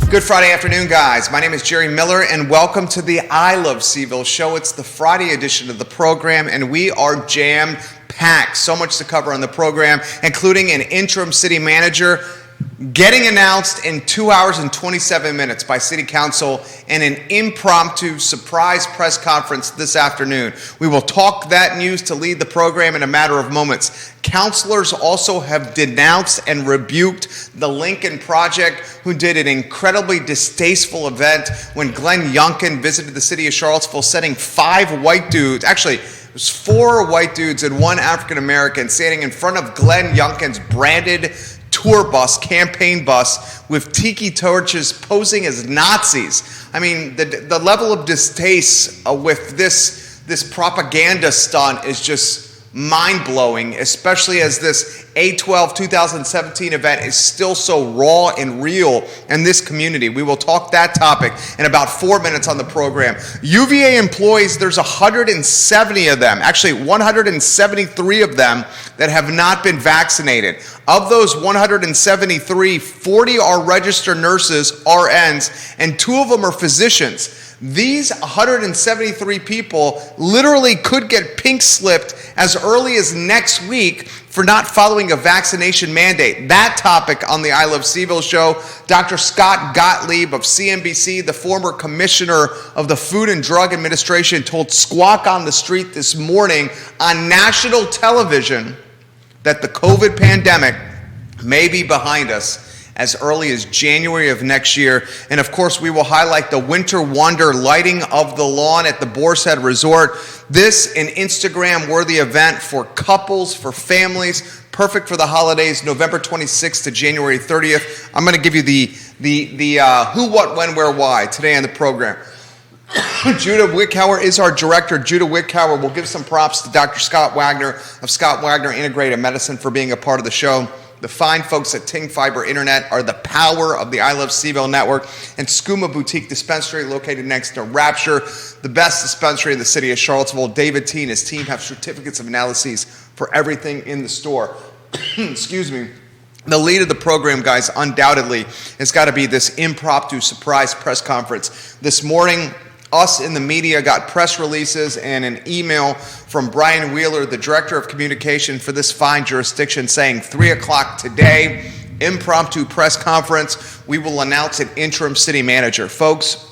Good Friday afternoon, guys. My name is Jerry Miller, and welcome to the I Love CVille Show. It's the Friday edition of the program, and we are jam-packed. So much to cover on the program, including an interim city manager getting announced in 2 hours and 27 minutes by City Council and an impromptu surprise press conference this afternoon. We will talk that news to lead the program in a matter of moments. Councilors also have denounced and rebuked the Lincoln Project, who did an incredibly distasteful event when Glenn Youngkin visited the city of Charlottesville, sending 5 white dudes, actually it was 4 white dudes and 1 African American, standing in front of Glenn Youngkin's branded tour bus, campaign bus, with tiki torches posing as Nazis. I mean, the level of distaste with this propaganda stunt is just mind-blowing, especially as this A12 2017 event is still so raw and real in this community. We will talk that topic in about 4 minutes on the program. UVA employees, there's 170 of them, actually 173 of them that have not been vaccinated. Of those 173, 40 are registered nurses, RNs, and 2 of them are physicians. These 173 people literally could get pink slipped as early as next week for not following a vaccination mandate. That topic on the I Love CVille Show. Dr. Scott Gottlieb of CNBC, the former commissioner of the Food and Drug Administration, told Squawk on the Street this morning on national television that the COVID pandemic may be behind us as early as January of next year. And of course, we will highlight the Winter Wonder lighting of the lawn at the Boar's Head Resort. This, an Instagram-worthy event for couples, for families, perfect for the holidays, November 26th to January 30th. I'm going to give you the who, what, when, where, why today on the program. Judah Wickhauer is our director. Judah Wickhauer will give some props to Dr. Scott Wagner of Scott Wagner Integrated Medicine for being a part of the show. The fine folks at Ting Fiber Internet are the power of the I Love CVille Network, and Skooma Boutique Dispensary located next to Rapture, the best dispensary in the city of Charlottesville. David T and his team have certificates of analyses for everything in the store. Excuse me. The lead of the program, guys, undoubtedly has got to be this impromptu surprise press conference. This morning, us in the media got press releases and an email from Brian Wheeler, the director of communication for this fine jurisdiction, saying 3 o'clock today, impromptu press conference, we will announce an interim city manager. Folks,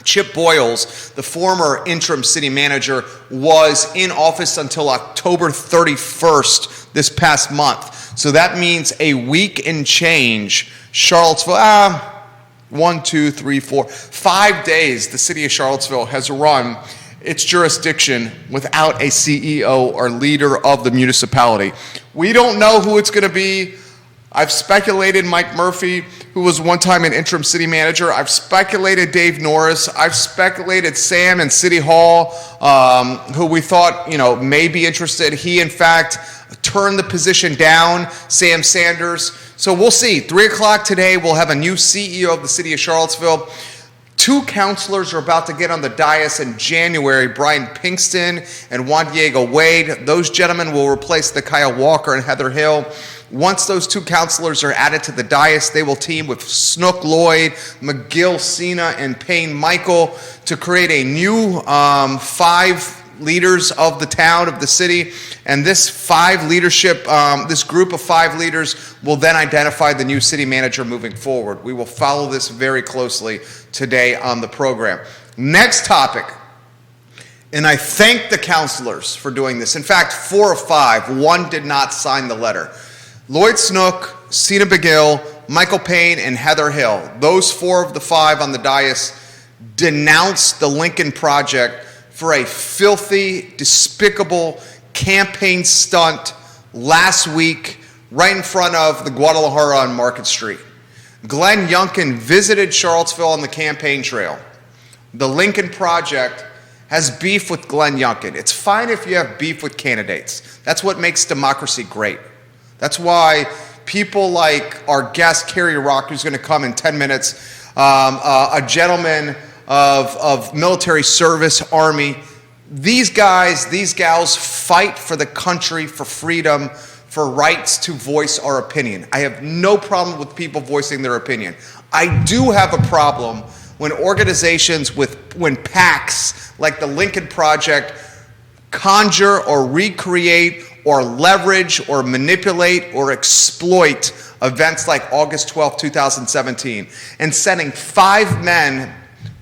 Chip Boyles, the former interim city manager, was in office until October 31st this past month. So that means a week and change. Charlottesville, 1, 2, 3, 4, 5 days the city of Charlottesville has run its jurisdiction without a CEO or leader of the municipality. We don't know who it's going to be. I've speculated Mike Murphy, who was one time an interim city manager. I've speculated Dave Norris. I've speculated Sam in City Hall, who we thought, may be interested. He, in fact, turned the position down, Sam Sanders. So we'll see. 3 o'clock today, we'll have a new CEO of the city of Charlottesville. 2 councilors are about to get on the dais in January, Brian Pinkston and Juan Diego Wade. Those gentlemen will replace the Kyle Walker and Heather Hill. Once those 2 councilors are added to the dais, they will team with Snook Lloyd, McGill Cena, and Payne Michael to create a new 5 leaders of the town, of the city. And this 5 leadership, this group of 5 leaders will then identify the new city manager moving forward. We will follow this very closely today on the program. Next topic, and I thank the councilors for doing this. In fact, 4 of 5, 1 did not sign the letter. Lloyd Snook, Cena McGill, Michael Payne, and Heather Hill, those 4 of the 5 on the dais denounced the Lincoln Project for a filthy, despicable campaign stunt last week right in front of the Guadalajara on Market Street. Glenn Youngkin visited Charlottesville on the campaign trail. The Lincoln Project has beef with Glenn Youngkin. It's fine if you have beef with candidates. That's what makes democracy great. That's why people like our guest, Kerry Rock, who's going to come in 10 minutes, a gentleman of military service, Army, these guys, these gals fight for the country, for freedom, for rights to voice our opinion. I have no problem with people voicing their opinion. I do have a problem when organizations when PACs like the Lincoln Project conjure or recreate or leverage or manipulate or exploit events like August 12, 2017, and sending 5 men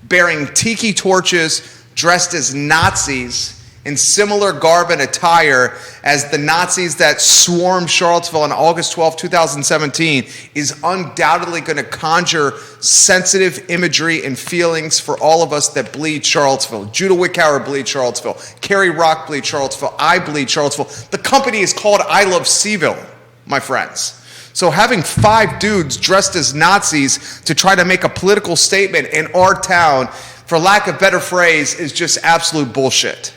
bearing tiki torches dressed as Nazis in similar garb and attire as the Nazis that swarmed Charlottesville on August 12, 2017 is undoubtedly going to conjure sensitive imagery and feelings for all of us that bleed Charlottesville. Judah Wickhauer bleeds Charlottesville. Kerry Rock bleeds Charlottesville. I bleed Charlottesville. The company is called I Love CVille, my friends. So having 5 dudes dressed as Nazis to try to make a political statement in our town, for lack of better phrase, is just absolute bullshit.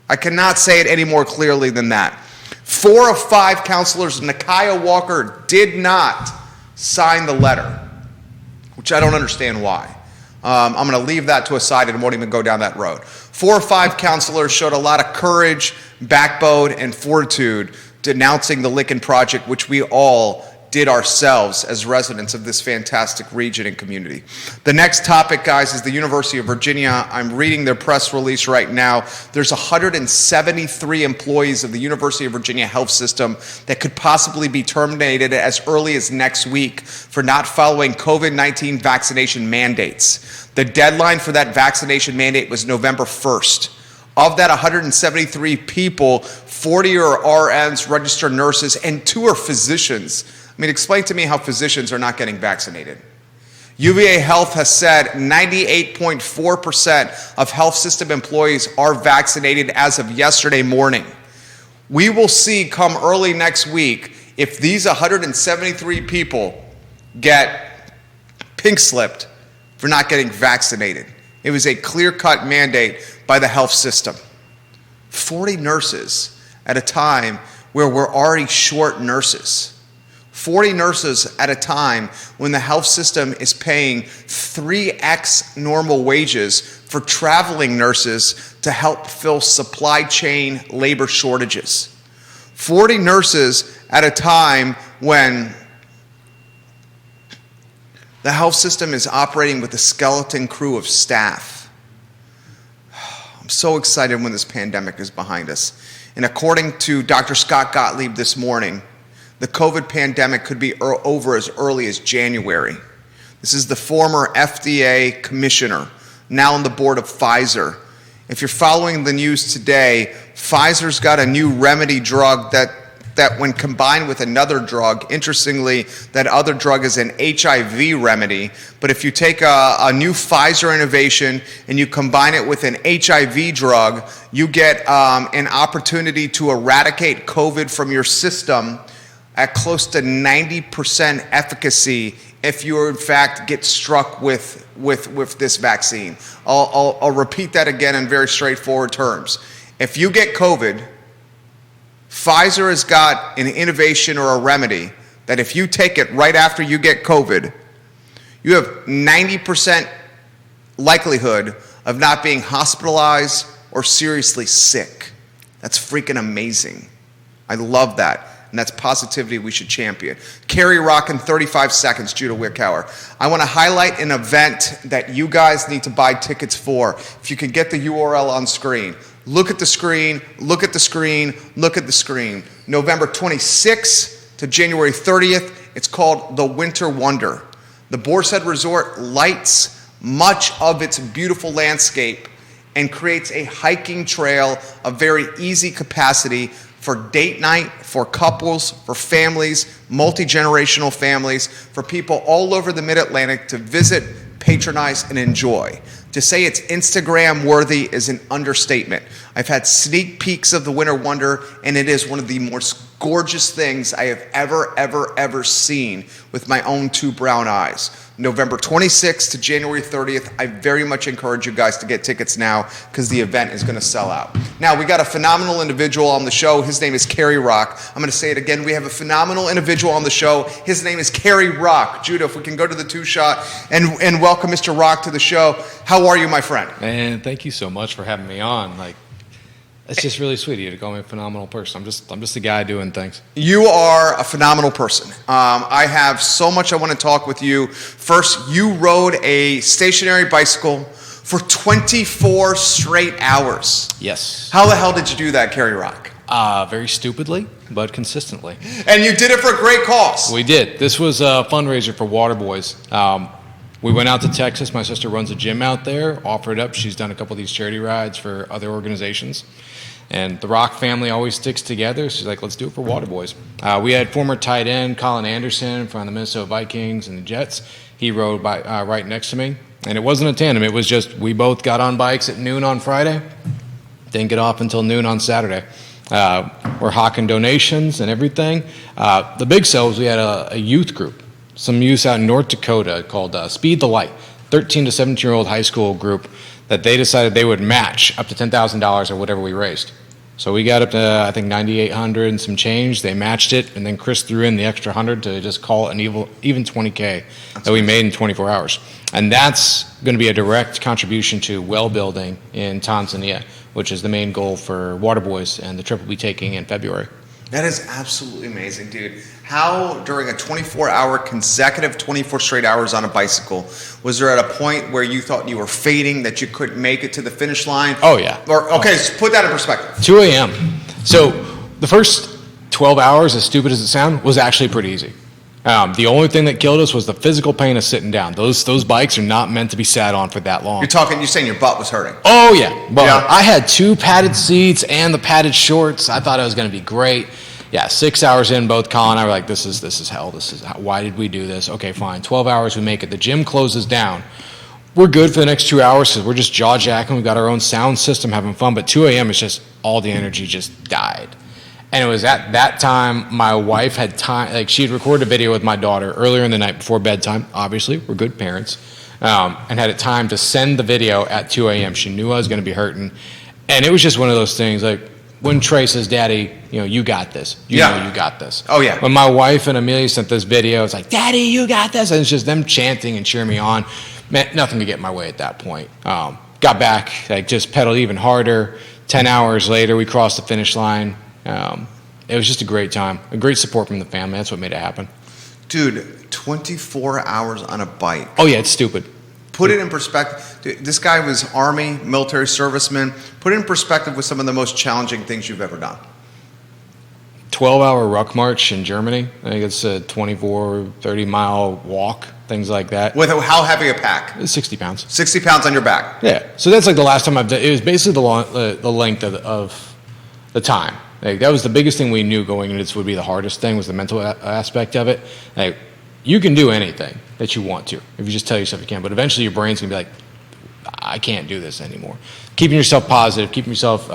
I cannot say it any more clearly than that. 4 of 5 councilors, Nakiah Walker, did not sign the letter, which I don't understand why. I'm going to leave that to a side and won't even go down that road. 4 or 5 councilors showed a lot of courage, backbone, and fortitude denouncing the Lincoln Project, which we all did ourselves as residents of this fantastic region and community. The next topic, guys, is the University of Virginia. I'm reading their press release right now. There's 173 employees of the University of Virginia health system that could possibly be terminated as early as next week for not following COVID-19 vaccination mandates. The deadline for that vaccination mandate was November 1st. Of that 173 people, 40 are RNs, registered nurses, and 2 are physicians. I mean, explain to me how physicians are not getting vaccinated. UVA Health has said 98.4% of health system employees are vaccinated as of yesterday morning. We will see come early next week if these 173 people get pink slipped for not getting vaccinated. It was a clear-cut mandate by the health system. 40 nurses at a time where we're already short nurses. 40 nurses at a time when the health system is paying 3x normal wages for traveling nurses to help fill supply chain labor shortages. 40 nurses at a time when the health system is operating with a skeleton crew of staff. I'm so excited when this pandemic is behind us. And according to Dr. Scott Gottlieb this morning, the COVID pandemic could be over as early as January. This is the former FDA commissioner, now on the board of Pfizer. If you're following the news today, Pfizer's got a new remedy drug that when combined with another drug, interestingly, that other drug is an HIV remedy, but if you take a new Pfizer innovation and you combine it with an HIV drug, you get an opportunity to eradicate COVID from your system at close to 90% efficacy if you in fact get struck with this vaccine. I'll repeat that again in very straightforward terms. If you get COVID, Pfizer has got an innovation or a remedy that if you take it right after you get COVID, you have 90% likelihood of not being hospitalized or seriously sick. That's freaking amazing. I love that. And that's positivity we should champion. Kerry Rock in 35 seconds, Judah Wickhauer. I want to highlight an event that you guys need to buy tickets for. If you could get the URL on screen. Look at the screen, look at the screen, look at the screen. November 26th to January 30th, it's called The Winter Wonder. The Boar Resort lights much of its beautiful landscape and creates a hiking trail of very easy capacity for date night, for couples, for families, multi-generational families, for people all over the Mid-Atlantic to visit, patronize, and enjoy. To say it's Instagram worthy is an understatement. I've had sneak peeks of the Winter Wonder, and it is one of the most gorgeous things I have ever seen with my own 2 brown eyes. November 26th to January 30th, I very much encourage you guys to get tickets now because the event is going to sell out. Now, we got a phenomenal individual on the show. His name is Kerry Rock. I'm going to say it again. We have a phenomenal individual on the show. His name is Kerry Rock. Judah, if we can go to the 2-shot and welcome Mr. Rock to the show. How are you, my friend? Man, thank you so much for having me on. It's just really sweet of you to call me a phenomenal person. I'm just a guy doing things. You are a phenomenal person. I have so much I want to talk with you. First, you rode a stationary bicycle for 24 straight hours. Yes. How the hell did you do that, Kerry Rock? Very stupidly, but consistently. And you did it for a great cause. We did. This was a fundraiser for Water Boys. We went out to Texas. My sister runs a gym out there, offered up. She's done a couple of these charity rides for other organizations. And the Rock family always sticks together. She's like, let's do it for Water Boys. We had former tight end Colin Anderson from the Minnesota Vikings and the Jets. He rode right next to me. And it wasn't a tandem. It was just we both got on bikes at noon on Friday. Didn't get off until noon on Saturday. We're hawking donations and everything. The big sell was we had a youth group, some youth out in North Dakota called Speed the Light, 13 to 17-year-old high school group that they decided they would match up to $10,000 or whatever we raised. So we got up to, I think, $9,800 and some change. They matched it, and then Chris threw in the extra 100 to just call it an even $20K that we made in 24 hours. And that's going to be a direct contribution to well building in Tanzania, which is the main goal for Water Boys and the trip we'll be taking in February. That is absolutely amazing, dude. How, during a 24-hour consecutive 24 straight hours on a bicycle, was there at a point where you thought you were fading, that you couldn't make it to the finish line? Oh, yeah. Or okay, just put that in perspective. 2 a.m. So the first 12 hours, as stupid as it sounds, was actually pretty easy. The only thing that killed us was the physical pain of sitting down. Those bikes are not meant to be sat on for that long. You're saying your butt was hurting. Oh, yeah. But yeah. I had 2 padded seats and the padded shorts. I thought it was going to be great. Yeah, 6 hours in, both Colin and I were like, this is hell. Why did we do this? Okay, fine. 12 hours, we make it. The gym closes down. We're good for the next 2 hours because we're just jaw-jacking. We've got our own sound system, having fun. But 2 a.m. is just all the energy just died. And it was at that time my wife had time, like she had recorded a video with my daughter earlier in the night before bedtime. Obviously, we're good parents. And had time to send the video at 2 a.m. She knew I was going to be hurting. And it was just one of those things like, when Trey says, Daddy, you got this. You know you got this. Oh, yeah. When my wife and Amelia sent this video, it's like, Daddy, you got this. And it's just them chanting and cheering me on. Man, nothing could get in my way at that point. Got back, just pedaled even harder. 10 hours later, we crossed the finish line. It was just a great time. A great support from the family. That's what made it happen. Dude, 24 hours on a bike. Oh, yeah, it's stupid. Put it in perspective. Dude, this guy was Army, military serviceman. Put it in perspective with some of the most challenging things you've ever done. 12-hour ruck march in Germany. I think it's a 24, 30-mile walk, things like that. With how heavy a pack? 60 pounds. 60 pounds on your back. Yeah. So that's like the last time I've done. It was basically the length of the time. Like, that was the biggest thing we knew going into this would be the hardest thing, was the mental aspect of it. Like, you can do anything that you want to if you just tell yourself you can, but eventually your brain's going to be like, I can't do this anymore. Keeping yourself positive, keeping yourself,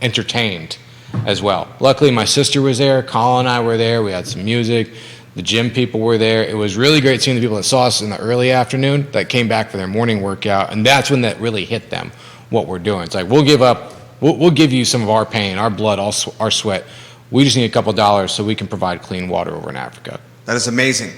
entertained as well. Luckily, my sister was there. Colin and I were there. We had some music. The gym people were there. It was really great seeing the people that saw us in the early afternoon that came back for their morning workout, and that's when that really hit them, what we're doing. It's like, we'll give you some of our pain, our blood, our sweat. We just need a couple dollars so we can provide clean water over in Africa. That is amazing.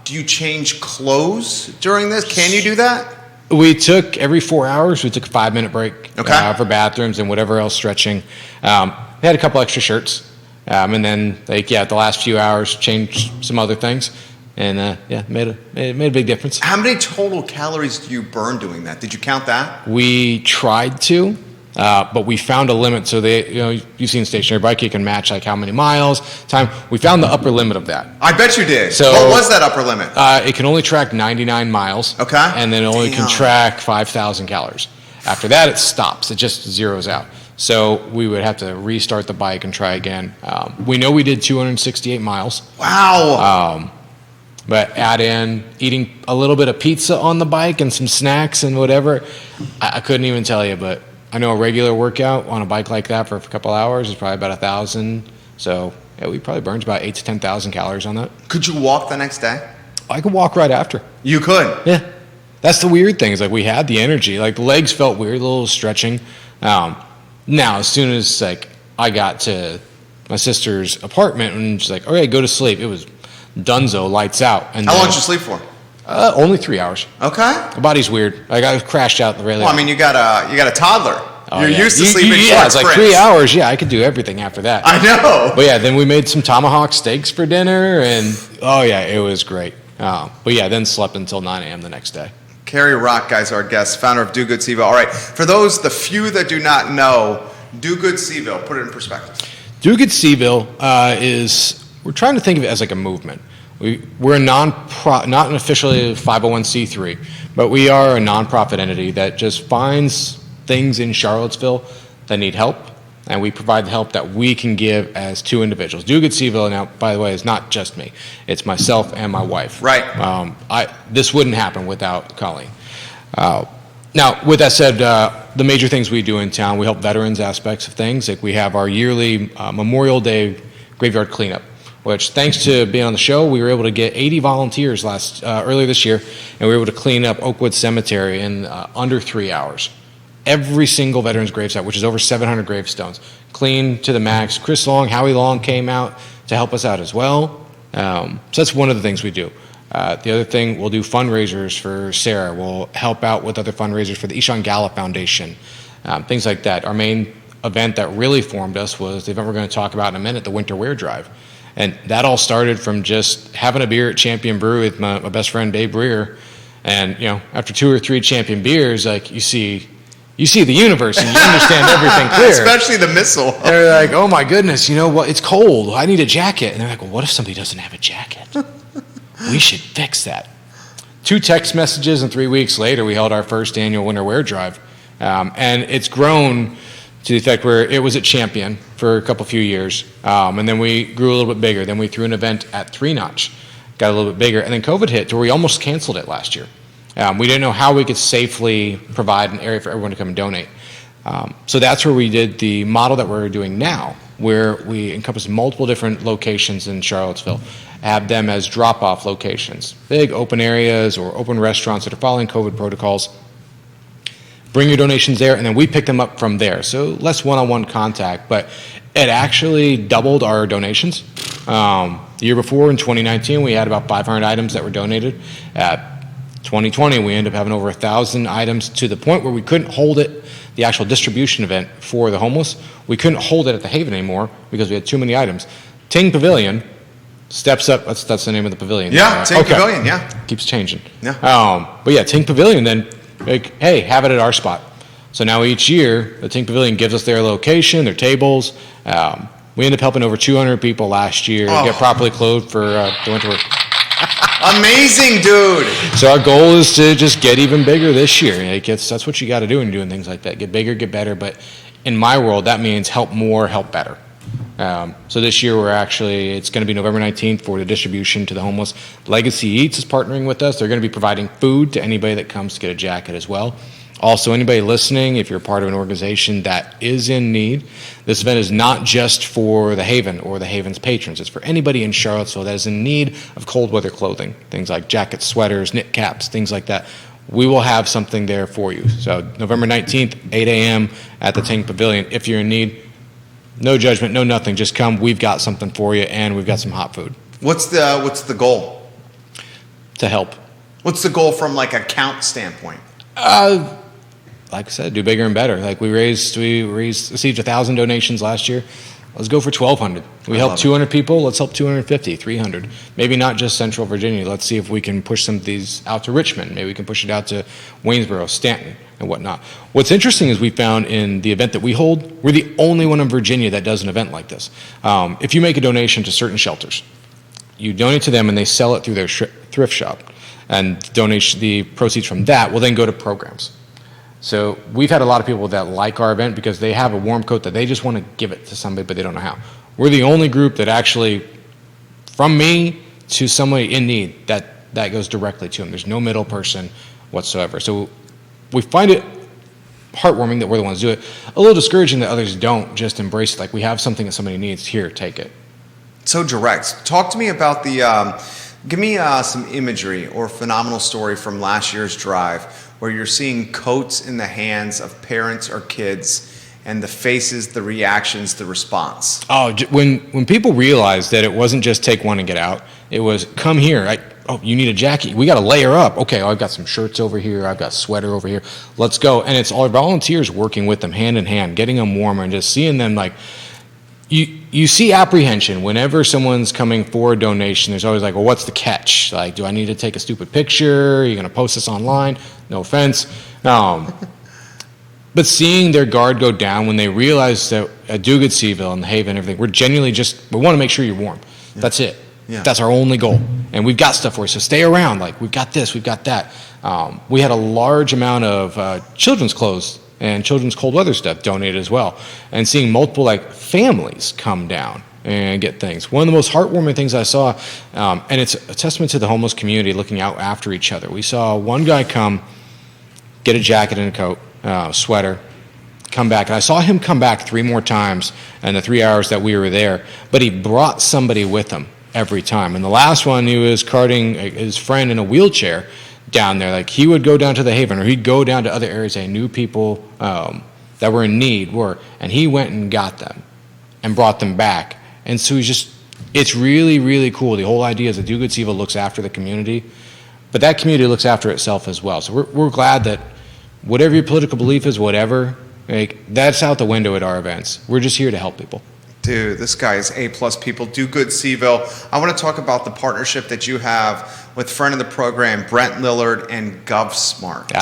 Do you change clothes during this? Can you do that? We took, every 4 hours, we took a 5-minute break for bathrooms and whatever else stretching. We had a couple extra shirts. And then, the last few hours, changed some other things. And, made a big difference. How many total calories do you burn doing that? Did you count that? We tried to. But we found a limit. So you've seen stationary bike, you can match like how many miles, time. We found the upper limit of that. I bet you did. So what was that upper limit? It can only track 99 miles. Okay. And then it only can track 5,000 calories. After that, it stops. It just zeroes out. So we would have to restart the bike and try again. We know we did 268 miles. Wow. But add in eating a little bit of pizza on the bike and some snacks and whatever. I couldn't even tell you, but I know a regular workout on a bike like that for a couple hours is probably about 1,000. So we probably burned about 8,000 to 10,000 calories on that. Could you walk the next day? I could walk right after. You could? Yeah. That's the weird thing, is like we had the energy. Like the legs felt weird, a little stretching. Now, as soon as I got to my sister's apartment and she's like, okay, go to sleep. It was dunzo, lights out. And how long did you sleep for? Only 3 hours. Okay. The body's weird. I crashed out the railing. Well, I mean, you got a toddler. Oh, You're yeah. used to sleeping yeah, short it's like sprints. 3 hours. Yeah, I could do everything after that. I know. But yeah, then we made some tomahawk steaks for dinner, and oh yeah, it was great. But yeah, then slept until 9 a.m. the next day. Kerry Rock, guys, our guest, founder of Do Good Cville. All right, for those, the few that do not know, Do Good Cville, put it in perspective. Do Good Cville is, we're trying to think of it as like a movement. We're not an officially 501c3, but we are a nonprofit entity that just finds things in Charlottesville that need help, and we provide the help that we can give as two individuals. Do Good Cville, now, by the way, is not just me. It's myself and my wife. Right. This wouldn't happen without Colleen. Now, with that said, the major things we do in town, we help veterans aspects of things. Like we have our yearly Memorial Day graveyard cleanup, which thanks to being on the show, we were able to get 80 volunteers earlier this year, and we were able to clean up Oakwood Cemetery in under 3 hours. Every single veteran's gravesite, which is over 700 gravestones, clean to the max. Chris Long, Howie Long came out to help us out as well. So that's one of the things we do. The other thing, we'll do fundraisers for Sarah. We'll help out with other fundraisers for the Ishan Gallup Foundation, things like that. Our main event that really formed us was the event we're going to talk about in a minute, the Winter Wear Drive. And that all started from just having a beer at Champion Brew with my best friend Dave Breer. And, you know, after 2 or 3 Champion beers, like you see the universe and you understand everything clear. Especially the missile. They're like, oh my goodness, you know what? It's cold. I need a jacket. And they're like, well, what if somebody doesn't have a jacket? We should fix that. 2 text messages, and 3 weeks later, we held our first annual Winter Wear Drive. And it's grown to the effect where it was at Champion for a few years. And then we grew a little bit bigger. Then we threw an event at 3 Notch, got a little bit bigger. And then COVID hit to where we almost canceled it last year. We didn't know how we could safely provide an area for everyone to come and donate. So that's where we did the model that we're doing now, where we encompass multiple different locations in Charlottesville, have them as drop-off locations, big open areas or open restaurants that are following COVID protocols. Bring your donations there, and then we pick them up from there. So less one-on-one contact, but it actually doubled our donations. The year before, in 2019, we had about 500 items that were donated. 2020, we ended up having over 1,000 items to the point where we couldn't hold it, the actual distribution event for the homeless. We couldn't hold it at the Haven anymore because we had too many items. Ting Pavilion steps up. That's the name of the pavilion. Yeah, Ting Pavilion, yeah. Keeps changing. Yeah. But yeah, Ting Pavilion then, like, hey, have it at our spot. So now each year, the Ting Pavilion gives us their location, their tables. We ended up helping over 200 people last year get properly clothed for the winter work. Amazing, dude. So our goal is to just get even bigger this year. That's what you got to do when you're doing things like that. Get bigger, get better. But in my world, that means help more, help better. So this year it's going to be November 19th for the distribution to the homeless. Legacy Eats is partnering with us. They're going to be providing food to anybody that comes to get a jacket as well. Also, anybody listening, if you're part of an organization that is in need, this event is not just for the Haven or the Haven's patrons. It's for anybody in Charlottesville that is in need of cold weather clothing, things like jackets, sweaters, knit caps, things like that. We will have something there for you. So November 19th, 8 a.m. at the Ting Pavilion. If you're in need, no judgment, no nothing. Just come. We've got something for you, and we've got some hot food. What's the goal? To help. What's the goal from like a count standpoint? Like I said, do bigger and better. Like we received 1,000 donations last year. Let's go for 1,200. We helped 200 people. Let's help 250, 300. Maybe not just Central Virginia. Let's see if we can push some of these out to Richmond. Maybe we can push it out to Waynesboro, Stanton, and whatnot. What's interesting is we found in the event that we hold, we're the only one in Virginia that does an event like this. If you make a donation to certain shelters, you donate to them and they sell it through their thrift shop, and the proceeds from that will then go to programs. So we've had a lot of people that like our event because they have a warm coat that they just want to give it to somebody, but they don't know how. We're the only group that actually, from me to somebody in need, that goes directly to them. There's no middle person whatsoever. So we find it heartwarming that we're the ones who do it. A little discouraging that others don't just embrace it. Like, we have something that somebody needs. Here, take it. So direct. Talk to me about give me some imagery or phenomenal story from last year's drive where you're seeing coats in the hands of parents or kids and the faces, the reactions, the response. Oh, when people realized that it wasn't just take one and get out, it was come here. oh, you need a jacket? We got to layer up. Okay, I've got some shirts over here. I've got a sweater over here. Let's go. And it's all volunteers working with them hand in hand, getting them warmer, and just seeing them like, you see apprehension whenever someone's coming for a donation. There's always like, well, what's the catch? Like, do I need to take a stupid picture? Are you going to post this online? No offense. But seeing their guard go down when they realize that at Do Good Cville and the Haven and everything, we're genuinely we want to make sure you're warm. Yeah. That's it. Yeah. That's our only goal. And we've got stuff for you, so stay around. Like, we've got this, we've got that. We had a large amount of children's clothes and children's cold weather stuff donated as well. And seeing multiple like families come down and get things. One of the most heartwarming things I saw, and it's a testament to the homeless community looking out after each other. We saw one guy come, get a jacket and a coat, sweater, come back. And I saw him come back 3 more times in the 3 hours that we were there, but he brought somebody with him every time. And the last one, he was carting his friend in a wheelchair down there. Like, he would go down to the Haven, or he'd go down to other areas that knew people that were in need and he went and got them and brought them back. And so it's really, really cool. The whole idea is that Do Good Cville looks after the community, but that community looks after itself as well. So we're glad that whatever your political belief is, whatever, like, that's out the window at our events. We're just here to help people. Dude, this guy is A+ people. Do Good Cville. I want to talk about the partnership that you have with friend of the program, Brent Lillard and GovSmart.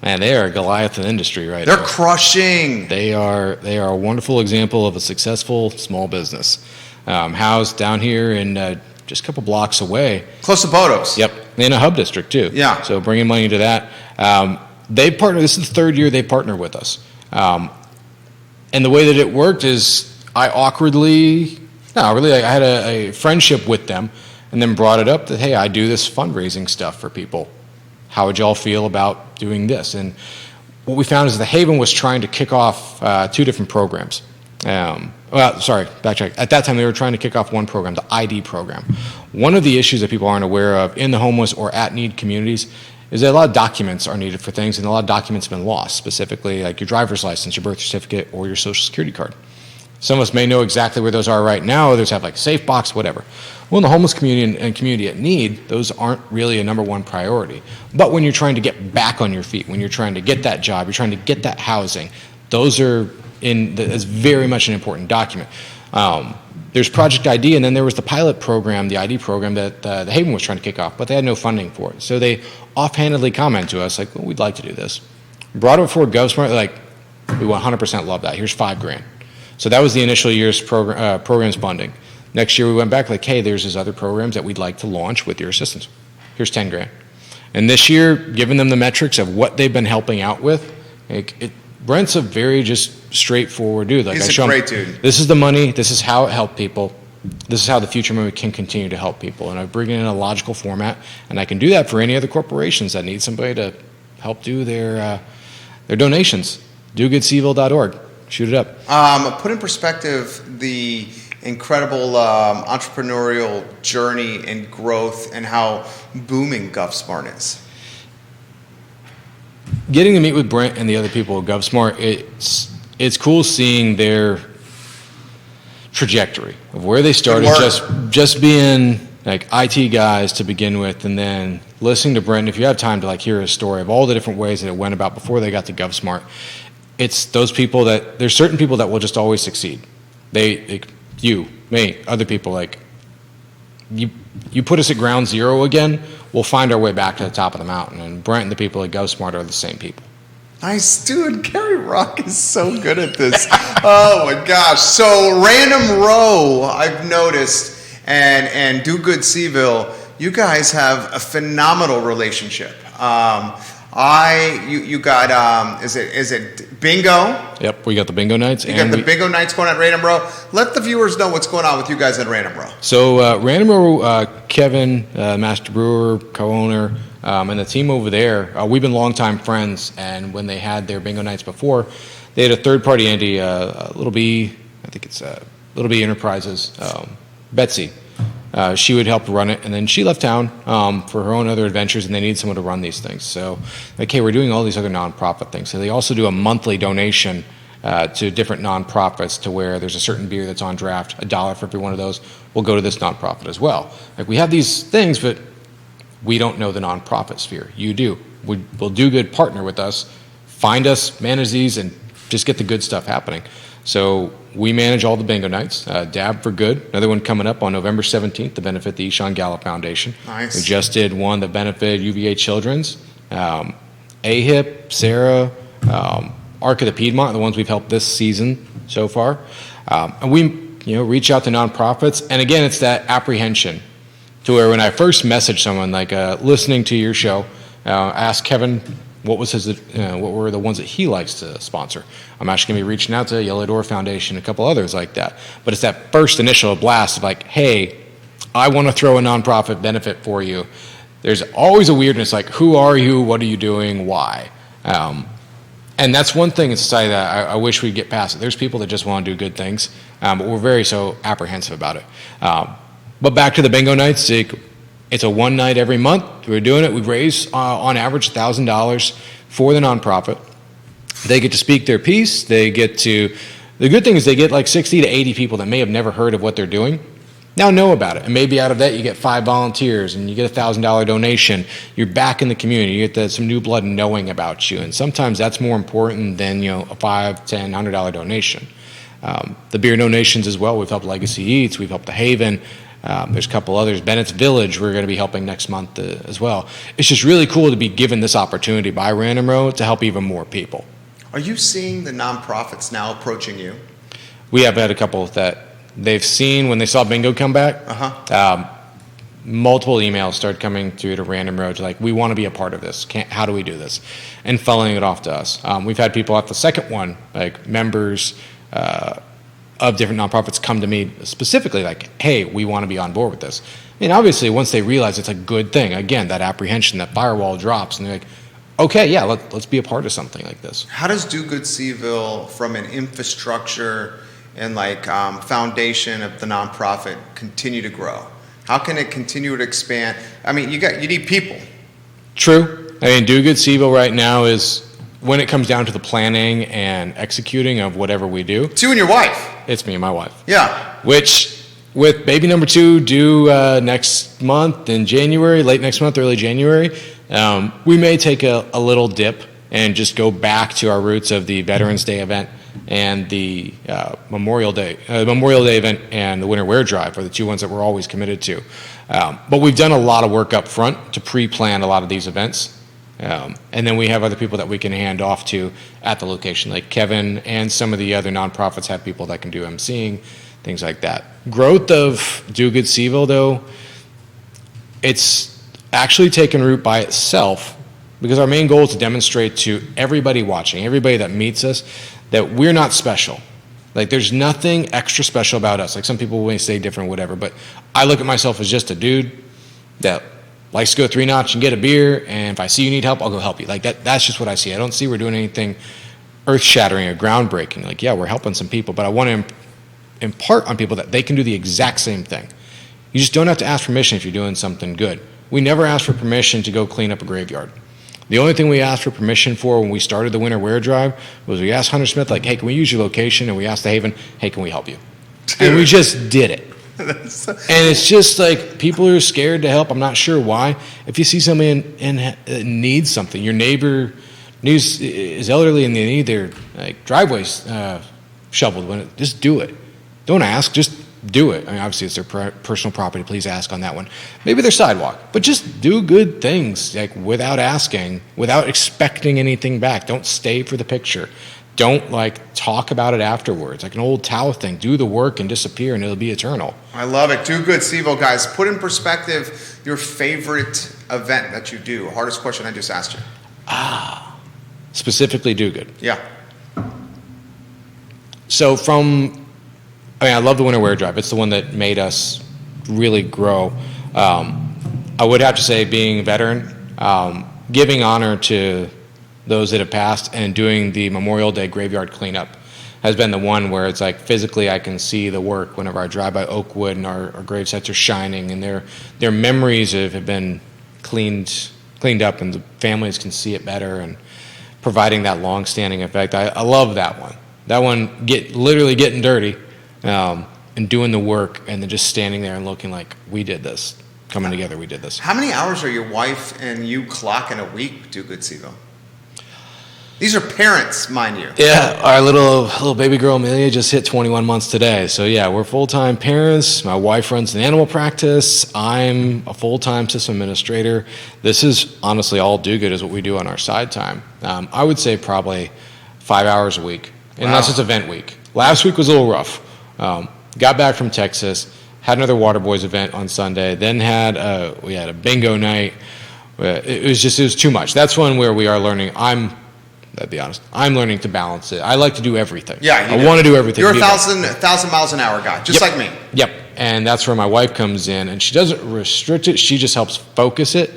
Man, they are a Goliath in the industry right now. They're crushing. They are a wonderful example of a successful small business. Housed down here in just a couple blocks away. Close to Bodos. Yep, in a hub district too. Yeah. So bringing money to that. They partner. This is the 3rd year they partner with us. And the way that it worked is I had a friendship with them, and then brought it up that, hey, I do this fundraising stuff for people. How would y'all feel about doing this? And what we found is the Haven was trying to kick off 2 different programs. Backtrack. At that time, they were trying to kick off one program, the ID program. One of the issues that people aren't aware of in the homeless or at-need communities is that a lot of documents are needed for things, and a lot of documents have been lost, specifically like your driver's license, your birth certificate, or your social security card. Some of us may know exactly where those are right now. Others have like safe box, whatever. Well, in the homeless community and community at need, those aren't really a number 1 priority. But when you're trying to get back on your feet, when you're trying to get that job, you're trying to get that housing, those are that's very much an important document. There's Project ID, and then there was the pilot program, the ID program that the Haven was trying to kick off, but they had no funding for it. So they offhandedly commented to us, like, well, we'd like to do this. Brought it forward, GovSmart, like, we 100% love that. Here's $5,000. So that was the initial year's program's funding. Next year we went back, like, hey, there's these other programs that we'd like to launch with your assistance. Here's $10,000. And this year, giving them the metrics of what they've been helping out with, Brent's a very just straightforward dude. Like, he's a great dude. This is the money. This is how it helped people. This is how the future movement can continue to help people. And I bring it in a logical format, and I can do that for any other corporations that need somebody to help do their donations. DoGoodCville.org. Shoot it up. Put in perspective the incredible entrepreneurial journey and growth and how booming GovSmart is. Getting to meet with Brent and the other people at GovSmart, it's cool seeing their trajectory of where they started, just being like IT guys to begin with, and then listening to Brent. If you have time to like hear his story of all the different ways that it went about before they got to GovSmart, it's those people that there's certain people that will just always succeed. You, me, other people, like you put us at ground zero again, we'll find our way back to the top of the mountain. And Brent and the people at GovSmart are the same people. Nice, dude. Kerry Rock is so good at this. Oh my gosh. So Random Row, I've noticed, and Do Good Cville, you guys have a phenomenal relationship. You got is it bingo? Yep, we got the bingo nights. You got the bingo nights going at Random Row. Let the viewers know what's going on with you guys at Random Row. So Random Row, Kevin, master brewer, co-owner, and the team over there, we've been longtime friends. And when they had their bingo nights before, they had a third-party entity, Little B, I think it's Little B Enterprises, Betsy. She would help run it, and then she left town for her own other adventures, and they need someone to run these things. So, okay, we're doing all these other nonprofit things. So they also do a monthly donation to different nonprofits, to where there's a certain beer that's on draft, $1 for every one of those will go to this nonprofit as well. Like, we have these things, but we don't know the nonprofit sphere. You do. We'll Do Good partner with us, find us, manage these, and just get the good stuff happening. So we manage all the bingo nights. Dab for Good, another one coming up on November 17th to benefit the Eshawn Gallup Foundation. Nice. We just did one that benefited UVA Children's, AHIP, Sarah, Arc of the Piedmont, the ones we've helped this season so far. And we reach out to nonprofits. And again, it's that apprehension to where when I first messaged someone, like listening to your show, asked Kevin what were the ones that he likes to sponsor. I'm actually going to be reaching out to Yellow Door Foundation, a couple others like that. But it's that first initial blast of like, hey, I want to throw a nonprofit benefit for you. There's always a weirdness, like, who are you? What are you doing? Why? And that's one thing in society that I wish we'd get past it. There's people that just want to do good things, but we're very so apprehensive about it. But back to the bingo nights, it's a one night every month. We're doing it. We've raised, on average, $1,000 for the nonprofit. They get to speak their piece. The good thing is they get like 60 to 80 people that may have never heard of what they're doing now know about it. And maybe out of that you get 5 volunteers and you get a $1,000 donation. You're back in the community. You get some new blood knowing about you. And sometimes that's more important than a $5, $10, $100 donation. The beer donations as well. We've helped Legacy Eats. We've helped The Haven. There's a couple others. Bennett's Village we're going to be helping next month as well. It's just really cool to be given this opportunity by Random Road to help even more people. Are you seeing the nonprofits now approaching you? We have had a couple that they've seen when they saw bingo come back. Multiple emails started coming through to Random Road, like, we want to be a part of this. How do we do this? And funneling it off to us. We've had people at the second one, like members of different nonprofits, come to me specifically like, hey, we want to be on board with this. And obviously once they realize it's a good thing, again, that apprehension, that firewall drops, and they're like, okay, yeah, let's be a part of something like this. How does Do Good Cville, from an infrastructure and foundation of the nonprofit, continue to grow? How can it continue to expand? I mean, you need people. True. I mean, Do Good Cville right now is, when it comes down to the planning and executing of whatever we do. It's you and your wife. It's me and my wife. Yeah. Which, with baby number 2 due next month in January, late next month, early January, we may take a little dip and just go back to our roots of the Veterans Day event and the Memorial Day event and the Winter Wear Drive are the 2 ones that we're always committed to. But we've done a lot of work up front to pre-plan a lot of these events. And then we have other people that we can hand off to at the location, like Kevin and some of the other nonprofits have people that can do emceeing, things like that. Growth of Do Good Cville, though, it's actually taken root by itself, because our main goal is to demonstrate to everybody watching, everybody that meets us, that we're not special. Like, there's nothing extra special about us. Like, some people may say different, whatever, but I look at myself as just a dude that likes to go 3 notch and get a beer, and if I see you need help, I'll go help you. Like, that's just what I see. I don't see we're doing anything earth-shattering or groundbreaking. Like, yeah, we're helping some people, but I want to impart on people that they can do the exact same thing. You just don't have to ask permission if you're doing something good. We never asked for permission to go clean up a graveyard. The only thing we asked for permission for when we started the Winter Wear Drive was we asked Hunter Smith, like, hey, can we use your location? And we asked the Haven, hey, can we help you? And we just did it. And it's just like, people are scared to help. I'm not sure why. If you see somebody needs something, your neighbor is elderly and they need their driveways shoveled, just do it. Don't ask, just do it. I mean, obviously it's their personal property. Please ask on that one. Maybe their sidewalk, but just do good things, without asking, without expecting anything back. Don't stay for the picture. Don't talk about it afterwards, like an old Tao thing. Do the work and disappear, and it'll be eternal. I love it. Do Good Cville, guys. Put in perspective your favorite event that you do. Hardest question I just asked you. Specifically, Do Good. Yeah. So I love the Winter Wear Drive. It's the one that made us really grow. I would have to say, being a veteran, giving honor to those that have passed, and doing the Memorial Day graveyard cleanup has been the one where it's physically I can see the work whenever I drive by Oakwood and our grave sites are shining and their memories have been cleaned up, and the families can see it better, and providing that long-standing effect. I love that one. That one, literally getting dirty and doing the work, and then just standing there and looking like, we did this. Coming together, we did this. How many hours are your wife and you clocking a week, Do Good Cville? These are parents, mind you. Yeah, our little baby girl Amelia just hit 21 months today. So yeah, we're full-time parents. My wife runs an animal practice. I'm a full-time system administrator. This is honestly all Do Good is what we do on our side time. I would say probably 5 hours a week, unless it's event week. Last week was a little rough. Got back from Texas, had another Water Boys event on Sunday, then we had a bingo night. It was too much. That's one where we are learning. I'll be honest, I'm learning to balance it. I like to do everything. Yeah, I want to do everything. You're a thousand miles an hour guy, just like me. Yep, and that's where my wife comes in, and she doesn't restrict it. She just helps focus it.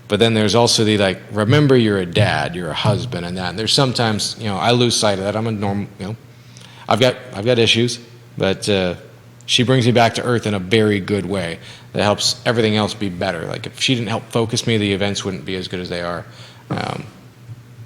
But then there's also the remember you're a dad, you're a husband, and that. And there's sometimes I lose sight of that. I'm a normal, I've got issues, but she brings me back to earth in a very good way that helps everything else be better. Like if she didn't help focus me, the events wouldn't be as good as they are.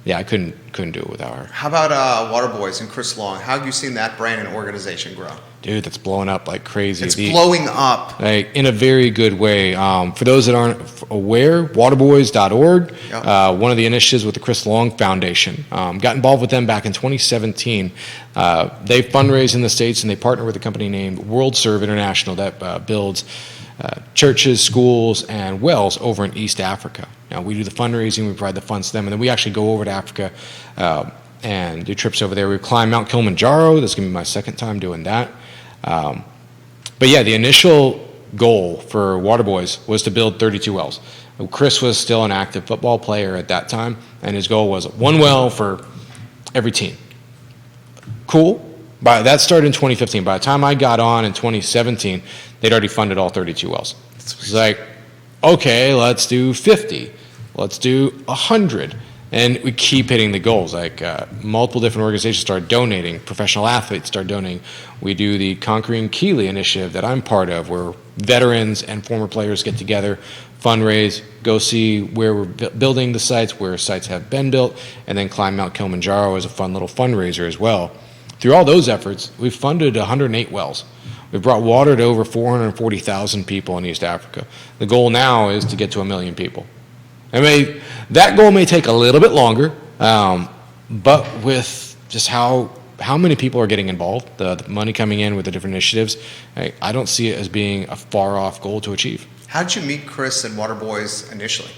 Yeah, I couldn't do it without her. How about Water Boys and Chris Long? How have you seen that brand and organization grow? Dude, that's blowing up like crazy. It's blowing up. Like in a very good way. For those that aren't aware, waterboys.org, one of the initiatives with the Chris Long Foundation. Got involved with them back in 2017. They fundraise in the States, and they partner with a company named World Serve International that builds churches, schools, and wells over in East Africa. Now, we do the fundraising, we provide the funds to them, and then we actually go over to Africa and do trips over there. We climb Mount Kilimanjaro. This is going to be my second time doing that. But yeah, the initial goal for Water Boys was to build 32 wells. Chris was still an active football player at that time, and his goal was one well for every team. Cool. That started in 2015. By the time I got on in 2017, they'd already funded all 32 wells. It's like, okay, let's do 50. Let's do 100. And we keep hitting the goals. Like multiple different organizations start donating. Professional athletes start donating. We do the Conquering Keeley initiative that I'm part of, where veterans and former players get together, fundraise, go see where we're building the sites, where sites have been built, and then climb Mount Kilimanjaro as a fun little fundraiser as well. Through all those efforts, we've funded 108 wells. We've brought water to over 440,000 people in East Africa. The goal now is to get to 1 million people. That goal may take a little bit longer, but with just how many people are getting involved, the money coming in with the different initiatives, I don't see it as being a far-off goal to achieve. How did you meet Chris and Water Boys initially?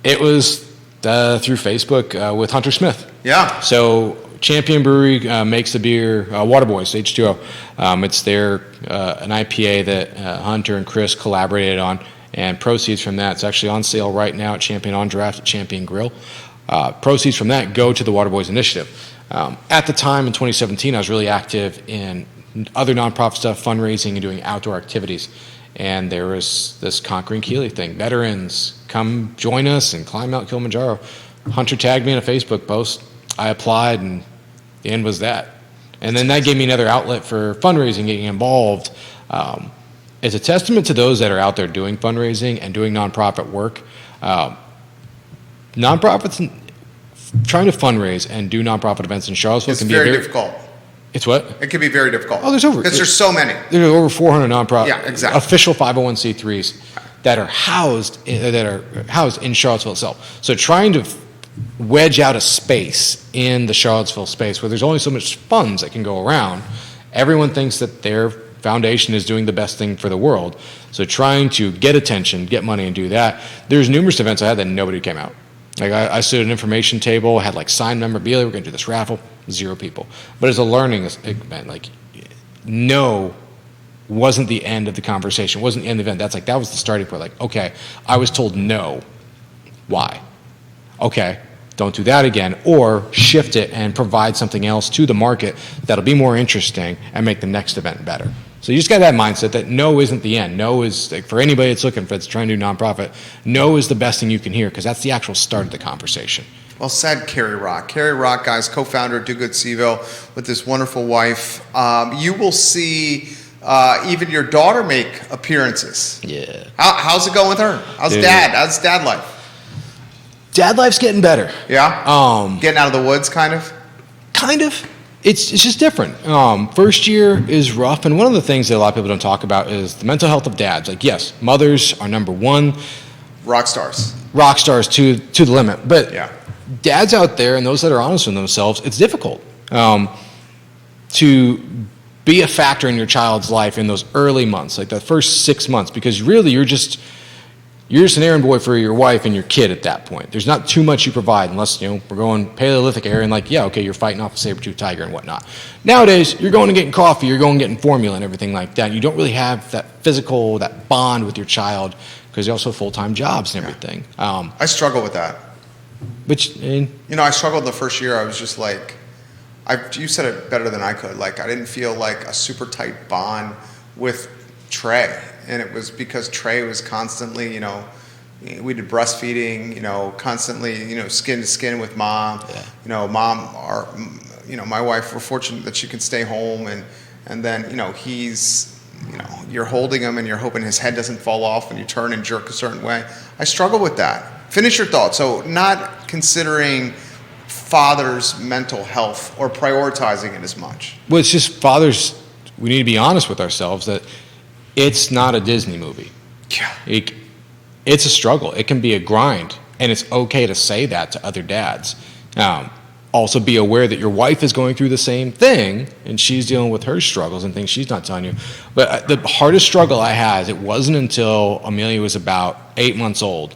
It was through Facebook with Hunter Smith. Yeah. So Champion Brewery makes the beer Water Boys H2O. It's an IPA that Hunter and Chris collaborated on, and proceeds from that, it's actually on sale right now at Champion on Draft at Champion Grill. Proceeds from that go to the Water Boys Initiative. At the time in 2017, I was really active in other nonprofit stuff, fundraising, and doing outdoor activities. And there was this Conquering Keeley thing. Veterans, come join us and climb Mount Kilimanjaro. Hunter tagged me in a Facebook post. I applied, and the end was that. And then that gave me another outlet for fundraising, getting involved. It's a testament to those that are out there doing fundraising and doing nonprofit work. Nonprofits trying to fundraise and do nonprofit events in Charlottesville can be very difficult. It's what? It can be very difficult. Oh, because there's so many. There's over 400 nonprofit, yeah, exactly, official 501c3s that are housed in Charlottesville itself. So trying to wedge out a space in the Charlottesville space where there's only so much funds that can go around, everyone thinks that their foundation is doing the best thing for the world. So trying to get attention, get money, and do that. There's numerous events I had that nobody came out. Like I stood at an information table, had like signed memorabilia, we're going to do this raffle, 0 people. But as a learning event, like no wasn't the end of the conversation, wasn't the end of the event. That was the starting point. Like, okay, I was told no. Why? Okay, don't do that again, or shift it and provide something else to the market that'll be more interesting and make the next event better. So you just got that mindset that no isn't the end. No is, like, for anybody that's looking for it's trying to do nonprofit, no is the best thing you can hear because that's the actual start of the conversation. Well said, Kerry Rock. Kerry Rock, guys, co-founder of Do Good Cville with his wonderful wife. You will see even your daughter make appearances. Yeah. How's it going with her? How's dad life? Dad life's getting better. Yeah? Getting out of the woods, kind of? Kind of. It's just different. First year is rough, and one of the things that a lot of people don't talk about is the mental health of dads. Like, yes, mothers are number one. Rock stars To the limit. But yeah. Dads out there and those that are honest with themselves, it's difficult to be a factor in your child's life in those early months, like the first 6 months, because really you're just an errand boy for your wife and your kid at that point. There's not too much you provide unless, we're going Paleolithic era and like, yeah, okay, you're fighting off a saber-toothed tiger and whatnot. Nowadays, you're going and getting coffee, you're going and getting formula and everything like that. You don't really have that physical, that bond with your child because they also have full-time jobs and everything. I struggle with that. Which, I struggled the first year. I was just like, you said it better than I could. Like, I didn't feel like a super tight bond with Trey. And it was because Trey was constantly, we did breastfeeding, constantly, skin to skin with mom. Yeah. My wife, we're fortunate that she could stay home. And then, he's, you're holding him and you're hoping his head doesn't fall off when you turn and jerk a certain way. I struggle with that. Finish your thought. So not considering father's mental health or prioritizing it as much. Well, it's just fathers, we need to be honest with ourselves that it's not a Disney movie. Yeah. It's a struggle. It can be a grind, and it's okay to say that to other dads. Also be aware that your wife is going through the same thing, and she's dealing with her struggles and things she's not telling you. But the hardest struggle I had, it wasn't until Amelia was about 8 months old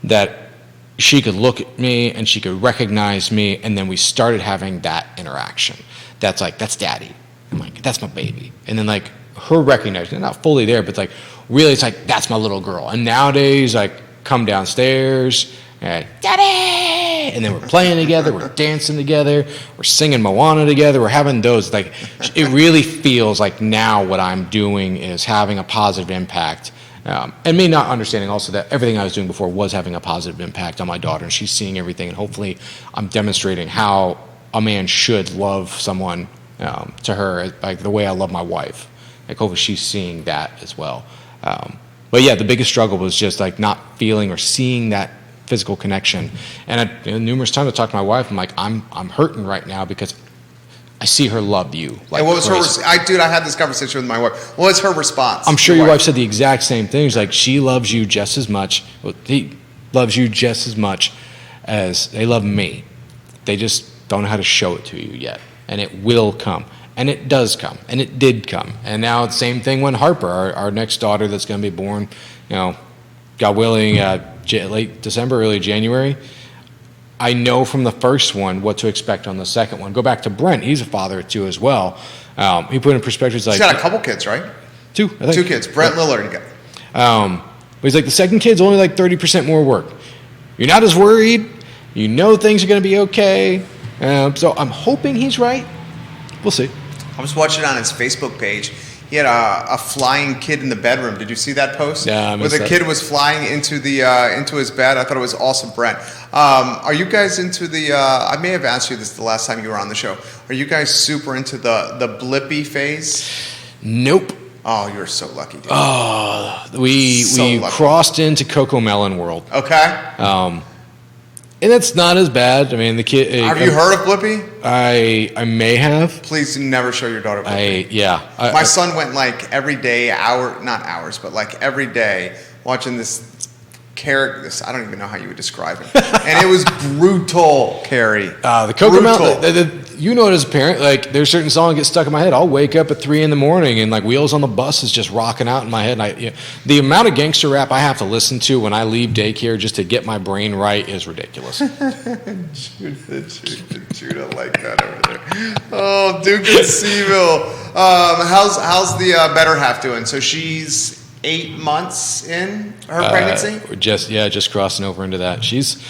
that she could look at me and she could recognize me, and then we started having that interaction. That's like, that's daddy. I'm like, that's my baby. And then like her recognizing, not fully there, but like really it's like, that's my little girl. And nowadays, like, come downstairs and daddy, and then we're playing together, we're dancing together, we're singing Moana together, we're having those, like, it really feels like now what I'm doing is having a positive impact. And me not understanding also that everything I was doing before was having a positive impact on my daughter, and she's seeing everything, and hopefully I'm demonstrating how a man should love someone to her, like the way I love my wife. Like, hopefully she's seeing that as well. But yeah, the biggest struggle was just like not feeling or seeing that physical connection. And numerous times I talked to my wife, I'm like, I'm hurting right now because I see her love you. Like, and what was her? I had this conversation with my wife. What was her response? I'm sure your wife said the exact same thing. She's like, she loves you just as much. Well, he loves you just as much as they love me. They just don't know how to show it to you yet, and it will come. And it does come, and it did come. And now it's the same thing when Harper, our next daughter that's going to be born, God willing, late December, early January. I know from the first one what to expect on the second one. Go back to Brent. He's a father of two as well. He put in perspective, like, he's got a couple kids, right? Two, I think. 2 kids. Brent Lillard. But he's like, the second kid's only like 30% more work. You're not as worried. You know things are going to be okay. So I'm hoping he's right. We'll see. I was watching on his Facebook page. He had a flying kid in the bedroom. Did you see that post? Yeah, I missed where the that. kid was flying into his bed. I thought it was awesome, Brent. Are you guys into the? I may have asked you this the last time you were on the show. Are you guys super into the blippy phase? Nope. Oh, you're so lucky, dude. Oh, we lucky. crossed into Coco Melon world. Okay. And it's not as bad. I mean, the kid. Have you heard of Blippy? I may have. Please never show your daughter Blippy. My son went like every day, not hours, but like every day watching this character. I don't even know how you would describe him. And it was brutal, Kerry. The Coco Melon. You know it as a parent. Like, there's certain songs that get stuck in my head. I'll wake up at 3 a.m. and like Wheels on the Bus is just rocking out in my head. And the amount of gangster rap I have to listen to when I leave daycare just to get my brain right is ridiculous. Judah like that over there. Oh, Do Good Cville. How's the better half doing? So she's 8 months in her pregnancy? We're just crossing over into that. She's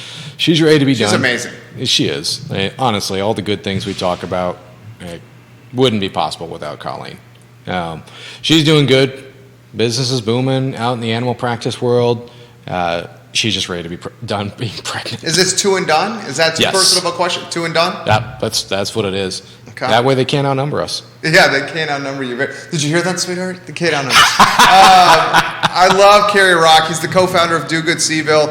ready to be done. She's amazing. She is. Honestly, all the good things we talk about wouldn't be possible without Colleen. She's doing good. Business is booming out in the animal practice world. She's just ready to be done being pregnant. Is this 2 and done? Is that too Yes. personal of a question? 2 and done? That's what it is. Okay. That way they can't outnumber us. Yeah, they can't outnumber you. Did you hear that, sweetheart? They can't outnumber us. I love Kerry Rock. He's the co-founder of Do Good Cville.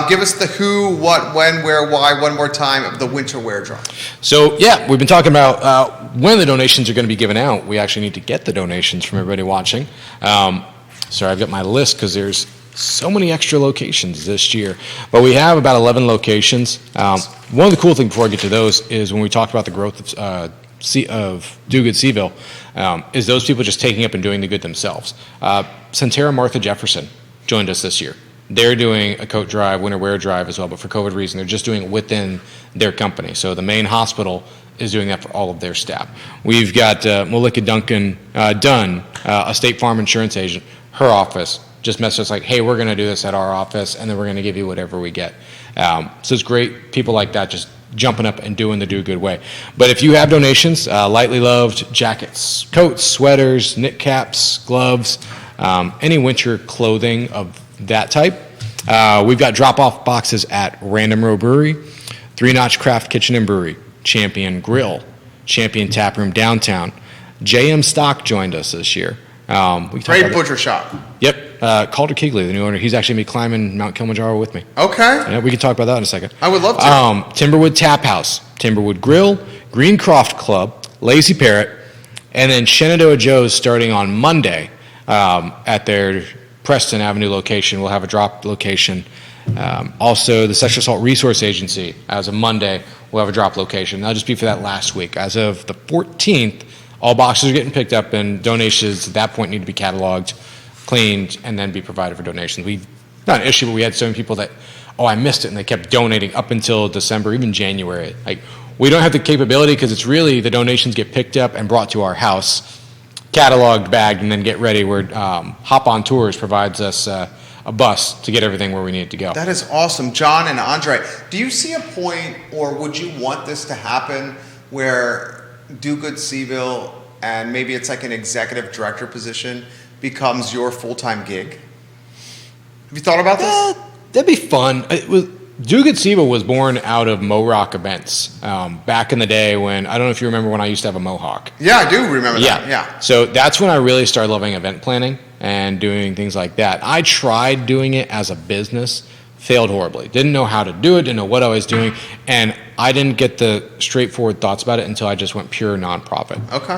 Give us the who, what, when, where, why, one more time of the winter wear drive. So, yeah, we've been talking about when the donations are going to be given out. We actually need to get the donations from everybody watching. Sorry, I've got my list because there's so many extra locations this year. But we have about 11 locations. One of the cool things before I get to those is when we talked about the growth of Do Good Cville, is those people just taking up and doing the good themselves. Centera Martha Jefferson joined us this year. They're doing a coat drive, winter wear drive as well, but for COVID reason, they're just doing it within their company. So the main hospital is doing that for all of their staff. We've got Melissa Dunn, a State Farm insurance agent. Her office just messaged us like, hey, we're going to do this at our office, and then we're going to give you whatever we get. So it's great, people like that just jumping up and doing the Do Good way. But if you have donations, lightly loved jackets, coats, sweaters, knit caps, gloves, any winter clothing of that type, we've got drop-off boxes at Random Row Brewery, Three Notch Craft Kitchen and Brewery, Champion Grill, Champion Tap Room Downtown. JM Stock joined us this year. Great butcher shop. Yep. Calder Kegley, the new owner, he's actually going to be climbing Mount Kilimanjaro with me. Okay. Yeah, we can talk about that in a second. I would love to. Timberwood Tap House, Timberwood Grill, Greencroft Club, Lazy Parrot, and then Shenandoah Joe's starting on Monday at their Preston Avenue location. We'll have a drop location. Also, the Sexual Assault Resource Agency, as of Monday, will have a drop location. That'll just be for that last week. As of the 14th, all boxes are getting picked up, and donations at that point need to be cataloged, cleaned, and then be provided for donations. Not an issue, but we had so many people that, I missed it, and they kept donating up until December, even January. Like, we don't have the capability because it's really the donations get picked up and brought to our house, cataloged, bagged, and then get ready. Where Hop On Tours provides us a bus to get everything where we need it to go. That is awesome. John and Andre, do you see a point, or would you want this to happen, where Do Good Cville, and maybe it's like an executive director position, becomes your full-time gig? Have you thought about this? That'd be fun. Do Good Cville was born out of Mo-Rock events back in the day when, I don't know if you remember when I used to have a mohawk. Yeah, I do remember that. Yeah. So that's when I really started loving event planning and doing things like that. I tried doing it as a business, failed horribly. Didn't know how to do it, didn't know what I was doing, and I didn't get the straightforward thoughts about it until I just went pure nonprofit. Okay.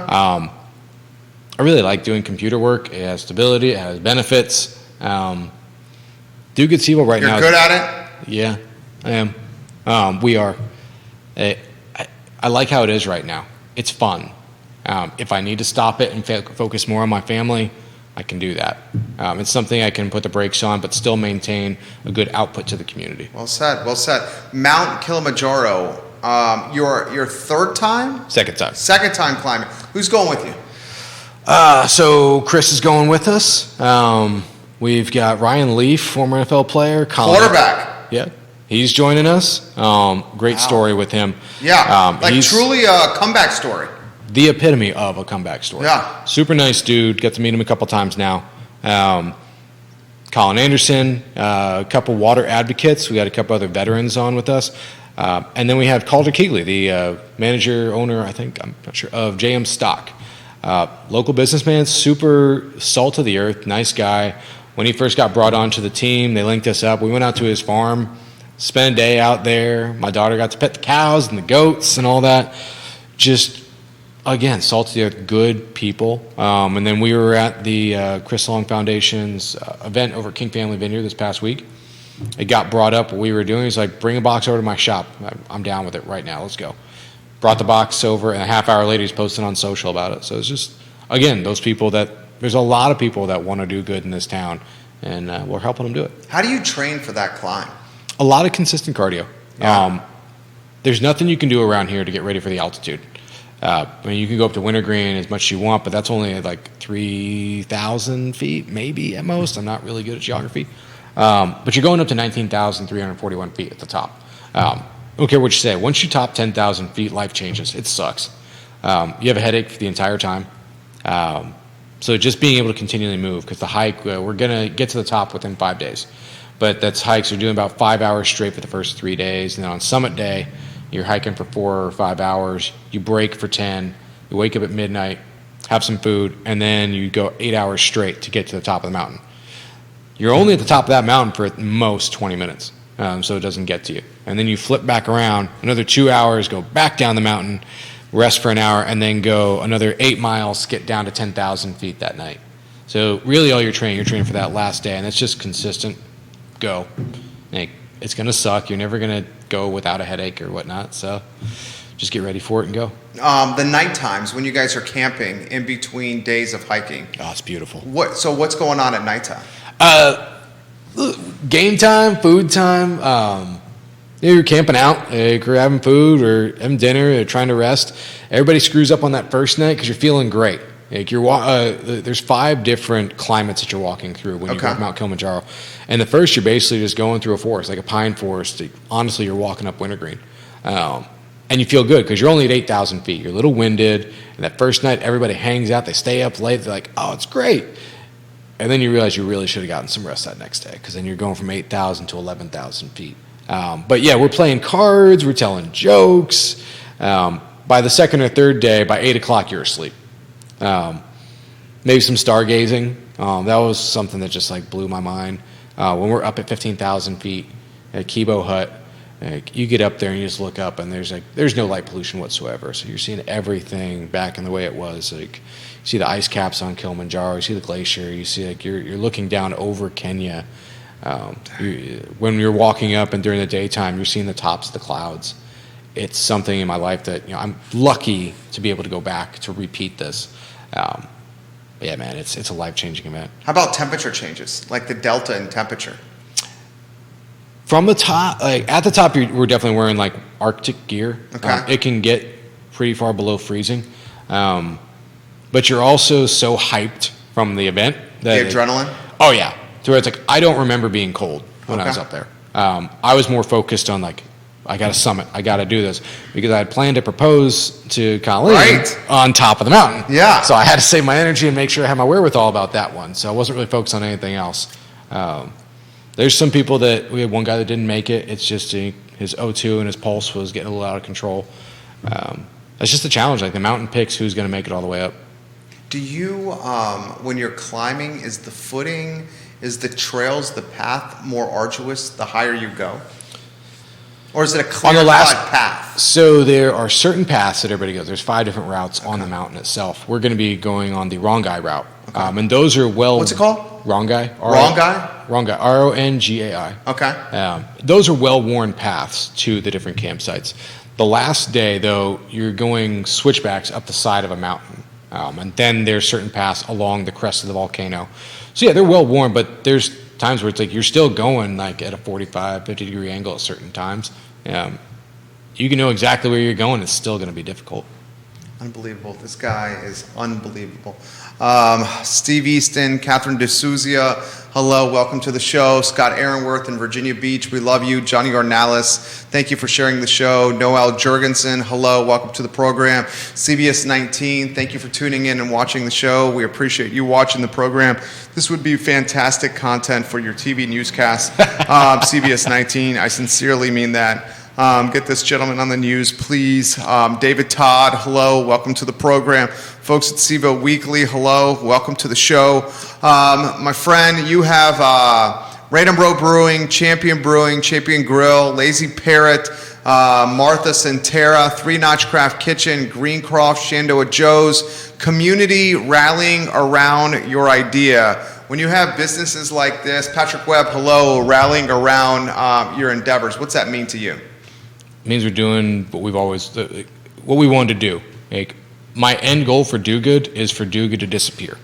I really like doing computer work. It has stability, it has benefits. Do Good Cville right now. You're good at it? Yeah, I am. We are. I like how it is right now. It's fun. If I need to stop it and focus more on my family, I can do that. It's something I can put the brakes on, but still maintain a good output to the community. Well said. Well said. Mount Kilimanjaro. Your third time? Second time. Second time climbing. Who's going with you? So Chris is going with us. We've got Ryan Leaf, former NFL player. Quarterback. Yeah. He's joining us. Great story with him. Yeah. Truly a comeback story. The epitome of a comeback story. Yeah. Super nice dude. Got to meet him a couple times now. Colin Anderson, a couple water advocates. We got a couple other veterans on with us. And then we have Calder Kegley, the manager, owner, I'm not sure, of JM Stock. Local businessman, super salt of the earth, nice guy. When he first got brought onto the team, they linked us up. We went out to his farm, spent a day out there. My daughter got to pet the cows and the goats and all that. Just, again, salt of the earth, good people. And then we were at the Chris Long Foundation's event over at King Family Vineyard this past week. It got brought up what we were doing. He's like, bring a box over to my shop. I'm down with it right now. Let's go. Brought the box over, and a half hour later, he's posting on social about it. So it's just, again, those people there's a lot of people that want to do good in this town, and we're helping them do it. How do you train for that climb? A lot of consistent cardio. Yeah. There's nothing you can do around here to get ready for the altitude. You can go up to Wintergreen as much as you want, but that's only like 3,000 feet, maybe at most. I'm not really good at geography. But you're going up to 19,341 feet at the top. I don't care what you say. Once you top 10,000 feet, life changes. It sucks. You have a headache for the entire time. So just being able to continually move, because the hike, we're going to get to the top within 5 days. But that's hikes. You're doing about 5 hours straight for the first 3 days. And then on summit day, you're hiking for 4 or 5 hours. You break for 10. You wake up at midnight, have some food, and then you go 8 hours straight to get to the top of the mountain. you're only at the top of that mountain for at most 20 minutes, so it doesn't get to you. And then you flip back around, another 2 hours, go back down the mountain, rest for an hour, and then go another 8 miles, get down to 10,000 feet that night. So really all you're training for that last day, and it's just consistent go. Like, it's going to suck. You're never going to go without a headache or whatnot, so just get ready for it and go. The night times when you guys are camping in between days of hiking. Oh, it's beautiful. So what's going on at nighttime? Game time, food time. You're camping out, you're having food or having dinner, or trying to rest. Everybody screws up on that first night because you're feeling great. Like there's 5 different climates that you're walking through when you go up Mount Kilimanjaro. And the first, you're basically just going through a forest, like a pine forest. Honestly, you're walking up wintergreen. And you feel good because you're only at 8,000 feet. You're a little winded. And that first night, everybody hangs out. They stay up late. They're like, oh, it's great. And then you realize you really should have gotten some rest that next day because then you're going from 8,000 to 11,000 feet. But yeah, we're playing cards. We're telling jokes. By the second or third day, by 8 o'clock, you're asleep. Maybe some stargazing. That was something that just like blew my mind. When we're up at 15,000 feet at Kibo Hut, you get up there and you just look up and there's no light pollution whatsoever. So you're seeing everything back in the way it was. Like, you see the ice caps on Kilimanjaro, you see the glacier, you see like you're looking down over Kenya. When you're walking up and during the daytime, you're seeing the tops of the clouds. It's something in my life that I'm lucky to be able to go back to repeat this. Yeah, man, it's a life-changing event. How about temperature changes, like the delta in temperature? From the top, like at the top, we're definitely wearing like Arctic gear. Okay. It can get pretty far below freezing, but you're also so hyped from the event that The adrenaline? Oh yeah, to where it's like I don't remember being cold when I was up there. I was more focused on like I got to summit, I got to do this because I had planned to propose to Colleen on top of the mountain. Yeah. So I had to save my energy and make sure I had my wherewithal about that one. So I wasn't really focused on anything else. There's some people that we had one guy that didn't make it. It's just his O2 and his pulse was getting a little out of control. It's just a challenge. Like the mountain picks who's going to make it all the way up. Do you, when you're climbing, is the footing, is the trails, the path more arduous the higher you go? Or is it a clear-cut path? So there are certain paths that everybody goes. There's 5 different routes on the mountain itself. We're going to be going on the Rongai route. And those are What's it called? Rongai. Rongai? Rongai. Rongai. Okay. Those are well-worn paths to the different campsites. The last day, though, you're going switchbacks up the side of a mountain. And then there's certain paths along the crest of the volcano. So yeah, they're well-worn, but there's times where it's like you're still going like at a 45, 50 degree angle at certain times. You can know exactly where you're going. It's still going to be difficult. Unbelievable. This guy is unbelievable. Steve Easton, Catherine D'Souza, hello, welcome to the show. Scott Aaronworth in Virginia Beach, we love you. Johnny Ornalis, thank you for sharing the show. Noel Jurgensen, hello, welcome to the program. CBS 19, thank you for tuning in and watching the show. We appreciate you watching the program. This would be fantastic content for your TV newscast. CBS 19, I sincerely mean that. Get this gentleman on the news, please. David Todd, hello, welcome to the program. Folks at CVille Weekly, hello, welcome to the show. My friend, you have Radom Row Brewing, Champion Grill, Lazy Parrot, Martha Centera, Three Notch Craft Kitchen, Greencroft, Shenandoah Joe's, community rallying around your idea. When you have businesses like this, Patrick Webb, hello, rallying around your endeavors, what's that mean to you? It means we're doing what we wanted to do. Like, my end goal for Do Good is for Do Good to disappear.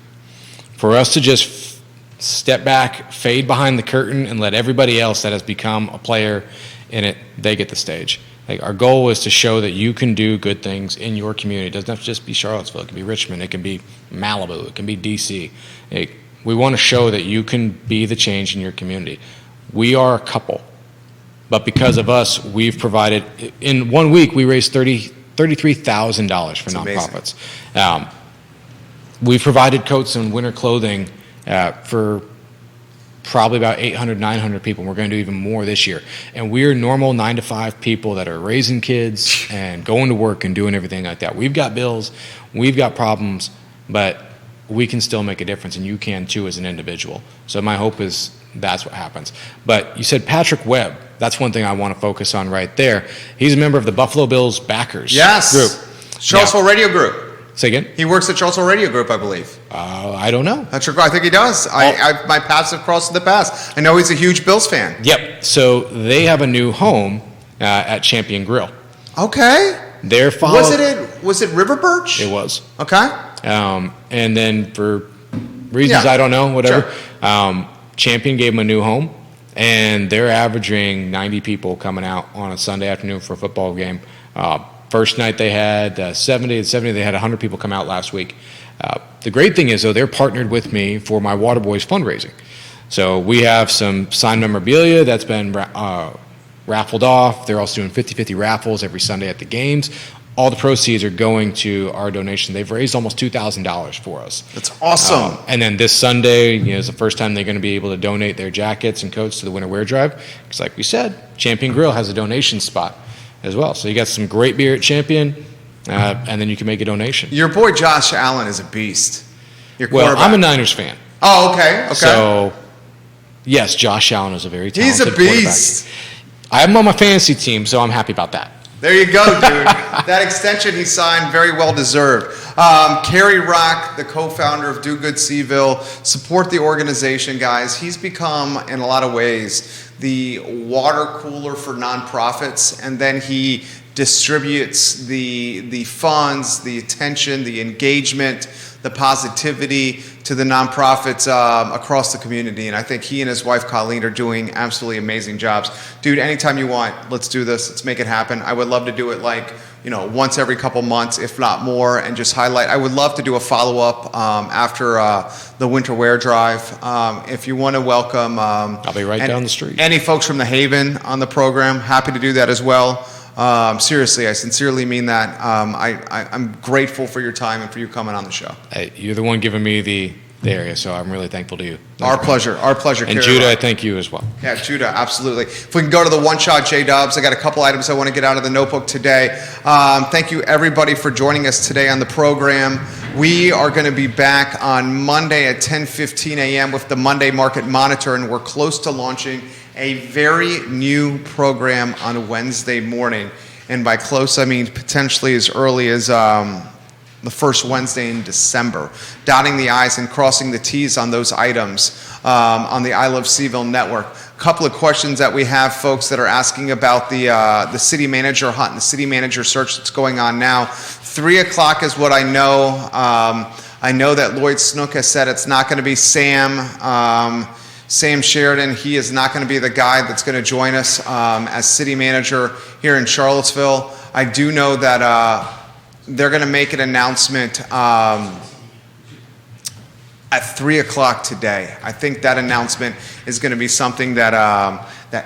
For us to just step back, fade behind the curtain, and let everybody else that has become a player in it, they get the stage. Like, our goal is to show that you can do good things in your community. It doesn't have to just be Charlottesville. It can be Richmond. It can be Malibu. It can be DC. Like, we want to show that you can be the change in your community. We are a couple. But because of us, we've provided, in 1 week, we raised $33,000 for nonprofits. We've provided coats and winter clothing for probably about 800, 900 people. We're going to do even more this year. And we're normal 9-to-5 people that are raising kids and going to work and doing everything like that. We've got bills, we've got problems, but we can still make a difference, and you can too as an individual. So my hope is that's what happens. But you said Patrick Webb. That's one thing I want to focus on right there. He's a member of the Buffalo Bills backers group. Charlottesville Radio Group. Say again? He works at Charlottesville Radio Group, I believe. I don't know. That's I think he does. My paths have crossed in the past. I know he's a huge Bills fan. Yep. So they have a new home at Champion Grill. Okay. Their Was it River Birch? It was. Okay. And then for reasons I don't know, whatever, sure. Champion gave them a new home, and they're averaging 90 people coming out on a Sunday afternoon for a football game. First night they had 70, and 70 they had 100 people come out last week. The great thing is, though, they're partnered with me for my Waterboys fundraising. So we have some signed memorabilia that's been raffled off. They're also doing 50-50 raffles every Sunday at the games. All the proceeds are going to our donation. They've raised almost $2,000 for us. That's awesome. And then this Sunday, is the first time they're going to be able to donate their jackets and coats to the Winter Wear Drive. Because like we said, Champion Grill has a donation spot as well. So you got some great beer at Champion, and then you can make a donation. Your boy Josh Allen is a beast. Well, I'm a Niners fan. Oh, okay. So, yes, Josh Allen is a very talented He's a beast. I have him on my fantasy team, so I'm happy about that. There you go, dude. That extension he signed, very well deserved. Kerry Rock, the co-founder of Do Good Cville, support the organization, guys. He's become, in a lot of ways, the water cooler for nonprofits, and then he distributes the funds, the attention, the engagement, the positivity to the nonprofits across the community. And I think he and his wife, Colleen, are doing absolutely amazing jobs. Dude, anytime you want, let's do this. Let's make it happen. I would love to do it once every couple months, if not more, and just highlight. I would love to do a follow-up after the Winter Wear Drive. If you want to welcome... I'll be right down the street. Any folks from the Haven on the program, happy to do that as well. Seriously, I sincerely mean that. I'm grateful for your time and for you coming on the show. Hey, you're the one giving me the area, so I'm really thankful to you. Our pleasure. And Judah, I thank you as well. Yeah, Judah, absolutely. If we can go to the one-shot J-Dubs, I got a couple items I want to get out of the notebook today. Thank you, everybody, for joining us today on the program. We are going to be back on Monday at 10:15 a.m. with the Monday Market Monitor, and we're close to launching a very new program on Wednesday morning. And by close, I mean potentially as early as the first Wednesday in December, dotting the I's and crossing the T's on those items on the I Love CVille Network. A couple of questions that we have, folks, that are asking about the city manager hunt and the city manager search that's going on now. 3 o'clock is what I know. I know that Lloyd Snook has said it's not going to be Sam Sheridan. He is not going to be the guy that's going to join us as city manager here in Charlottesville. I do know that they're going to make an announcement at 3 o'clock today. I think that announcement is going to be something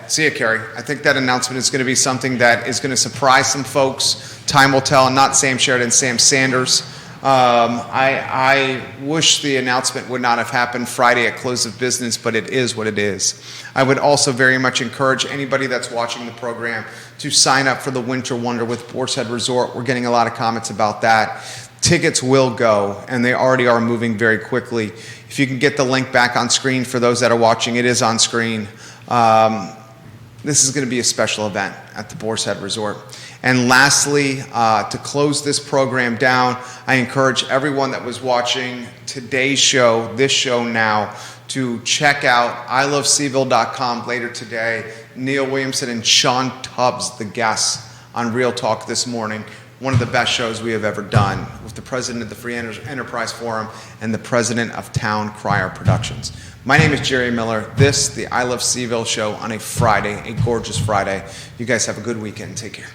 see you, Kerry. I think that announcement is going to be something that is going to surprise some folks. Time will tell. Not Sam Sheridan, Sam Sanders. I wish the announcement would not have happened Friday at close of business, but it is what it is. I would also very much encourage anybody that's watching the program to sign up for the Winter Wonder with Boar's Head Resort. We're getting a lot of comments about that. Tickets will go, and they already are moving very quickly. If you can get the link back on screen for those that are watching, it is on screen. This is going to be a special event at the Boar's Head Resort. And lastly, to close this program down, I encourage everyone that was watching today's show, this show now, to check out ilovecville.com later today. Neil Williamson and Sean Tubbs, the guests on Real Talk this morning. One of the best shows we have ever done with the president of the Free Enterprise Forum and the president of Town Crier Productions. My name is Jerry Miller. This, the I Love CVille Show on a Friday, a gorgeous Friday. You guys have a good weekend. Take care.